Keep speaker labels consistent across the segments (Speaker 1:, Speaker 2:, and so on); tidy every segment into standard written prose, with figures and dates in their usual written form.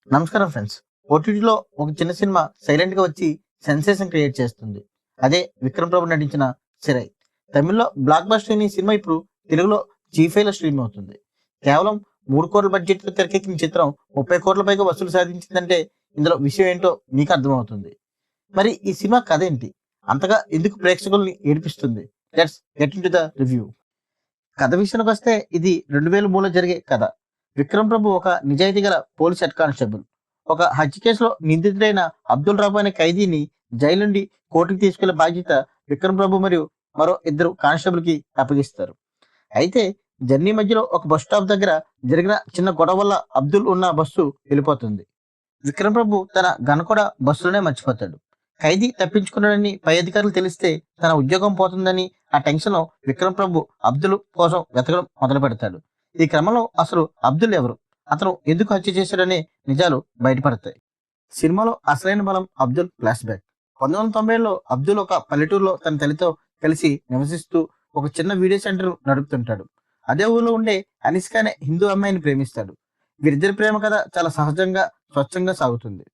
Speaker 1: నమస్కారం ఫ్రెండ్స్. ఓటీటీలో ఒక చిన్న సినిమా సైలెంట్‌గా వచ్చి సెన్సేషన్ క్రియేట్ చేస్తుంది. అదే 'విక్రమ్ ప్రభు' నటించిన 'సిరై'. తమిళ్‌లో బ్లాక్ బస్టర్ అయిన ఈ సినిమా ఇప్పుడు తెలుగులో జీ5లో స్ట్రీమ్ అవుతుంది. కేవలం 3,00,00,000 బడ్జెట్‌తో తెరకెక్కిన చిత్రం 30,00,00,000 పైగా వసూలు సాధించిందంటే ఇందులో విషయం ఏంటో మీకు అర్థమవుతుంది. మరి ఈ సినిమా కథ ఏంటి? అంతగా ఎందుకు ప్రేక్షకుల్ని ఏడిపిస్తుంది? Let's get into the review. కథ విషయానికొస్తే ఇది 2003లో జరిగే కథ. విక్రమ్ ప్రభు ఒక నిజాయితీ గల పోలీస్ హెడ్ కానిస్టేబుల్. ఒక హత్య కేసులో నిందితుడైన అబ్దుల్ రఫ్ అనే ఖైదీని జైలు నుండి కోర్టుకి తీసుకెళ్లే బాధ్యత విక్రమ్ ప్రభు మరియు మరో ఇద్దరు కానిస్టేబుల్‌కి అప్పగిస్తారు. అయితే జర్నీ మధ్యలో ఒక బస్ స్టాప్ దగ్గర జరిగిన చిన్న గొడవ వల్ల అబ్దుల్ ఉన్న బస్సు వెళ్ళిపోతుంది. విక్రమ్ ప్రభు తన గన్ కూడా బస్సులోనే మర్చిపోతాడు. ఖైదీ తప్పించుకున్నాడని పై అధికారులు తెలిస్తే తన ఉద్యోగం పోతుందని ఆ టెన్షన్‌లో విక్రమ్ ప్రభు అబ్దుల్ కోసం వెతకడం మొదలుపెడతాడు. ఈ క్రమంలో అసలు అబ్దుల్ ఎవరు? అతను ఎందుకు హత్య చేశాడనే నిజాలు బయటపడతాయి. సినిమాలో అసలైన బలం అబ్దుల్ ఫ్లాష్ బ్యాక్. 1990లో అబ్దుల్ ఒక పల్లెటూరులో తన తల్లితో కలిసి నివసిస్తూ ఒక చిన్న వీడియో సెంటర్ నడుపుతుంటాడు. అదే ఊర్లో ఉండే అనిష్క అనే హిందూ అమ్మాయిని ప్రేమిస్తాడు. వీరిద్దరి ప్రేమ కథ చాలా సహజంగా, స్వచ్ఛంగా సాగుతుంది.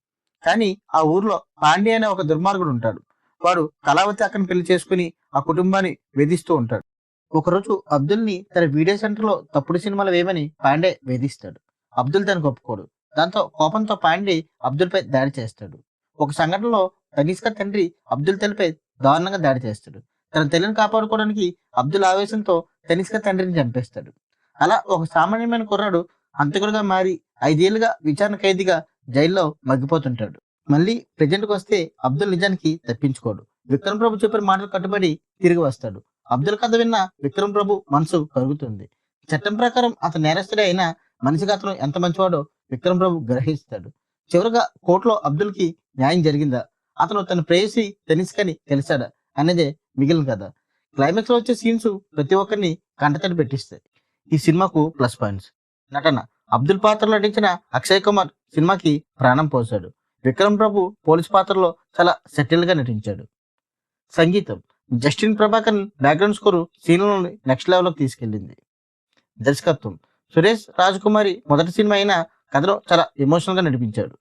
Speaker 1: కానీ ఆ ఊర్లో పాండే అనే ఒక దుర్మార్గుడు ఉంటాడు. వాడు కళావతి అక్కని పెళ్లి చేసుకుని ఆ కుటుంబాన్ని వేధిస్తూ ఉంటాడు. ఒకరోజు అబ్దుల్‌ని తన వీడియో సెంటర్‌లో తప్పుడు సినిమాలు వేయమని పాండే వేధిస్తాడు. అబ్దుల్ దానికి ఒప్పుకోడు. దాంతో కోపంతో పాండే అబ్దుల్‌పై దాడి చేస్తాడు. ఒక సంఘటనలో తనిష్క తండ్రి అబ్దుల్ తల్లిపై దారుణంగా దాడి చేస్తాడు. తన తల్లిని కాపాడుకోవడానికి అబ్దుల్ ఆవేశంతో తనిష్క తండ్రిని చంపేస్తాడు. అలా ఒక సామాన్యమైన కుర్రాడు హంతకుడిగా మారి 5 ఏళ్లుగా విచారణ ఖైదీగా జైల్లో మగ్గిపోతుంటాడు. మళ్ళీ ప్రెజెంట్‌కొస్తే అబ్దుల్ నిజానికి తప్పించుకోడు. విక్రమ్ ప్రభు చెప్పిన మాటలు కట్టుబడి తిరిగి వస్తాడు. అబ్దుల్ కథ విన్న విక్రమ్ ప్రభు మనసు కరుగుతుంది. చట్టం ప్రకారం అతను నేరస్తుడే అయినా మనిషిగా అతను ఎంత మంచివాడో విక్రమ్ ప్రభు గ్రహిస్తాడు. చివరగా కోర్టులో అబ్దుల్‌కి న్యాయం జరిగిందా? అతను తన ప్రేయసి తనిష్కని కలిసాడా? అనేదే మిగిలిన కథ. క్లైమాక్స్‌లో వచ్చే సీన్స్ ప్రతి ఒక్కరిని కంటతడి పెట్టిస్తాయి. ఈ సినిమాకు ప్లస్ పాయింట్స్. నటన. అబ్దుల్ పాత్రలో నటించిన అక్షయ్ కుమార్ సినిమాకి ప్రాణం పోశాడు. విక్రమ్ ప్రభు పోలీస్ పాత్రలో చాలా సెటిల్‌గా నటించాడు. సంగీతం. జస్టిన్ ప్రభాకరన్ బ్యాక్‌గ్రౌండ్ స్కోర్ సీన్‌లని నెక్స్ట్ లెవెల్‌లోకి తీసుకెళ్ళింది. దర్శకత్వం. సురేష్ రాజకుమారి మొదటి సినిమా అయినా కథలో చాలా ఎమోషనల్‌గా నడిపించాడు.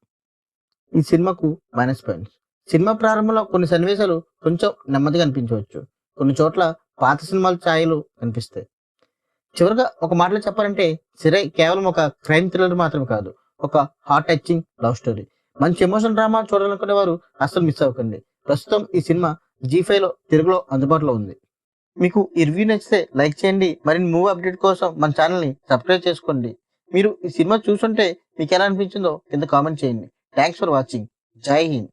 Speaker 1: ఈ సినిమాకు మైనస్ పాయింట్స్. సినిమా ప్రారంభంలో కొన్ని సన్నివేశాలు కొంచెం నెమ్మదిగా అనిపించవచ్చు. కొన్ని చోట్ల పాత సినిమాల ఛాయలు కనిపిస్తాయి. చివరగా ఒక మాటలో చెప్పాలంటే 'సిరై' కేవలం ఒక క్రైమ్ థ్రిల్లర్ మాత్రమే కాదు. ఒక హార్ట్ టచింగ్ లవ్ స్టోరీ. మంచి ఎమోషన్ డ్రామా చూడాలనుకునే వారు అస్సలు మిస్ అవ్వకండి. ప్రస్తుతం ఈ సినిమా జీ5లో తెలుగులో అందుబాటులో ఉంది. మీకు ఈ రివ్యూ నచ్చితే లైక్ చేయండి. మరిన్ని మూవీ అప్డేట్ కోసం మన ఛానల్‌ని సబ్స్క్రైబ్ చేసుకోండి. మీరు ఈ సినిమా చూసుంటే మీకు ఎలా అనిపించిందో కింద కామెంట్ చేయండి. Thanks for watching. జై హింద్.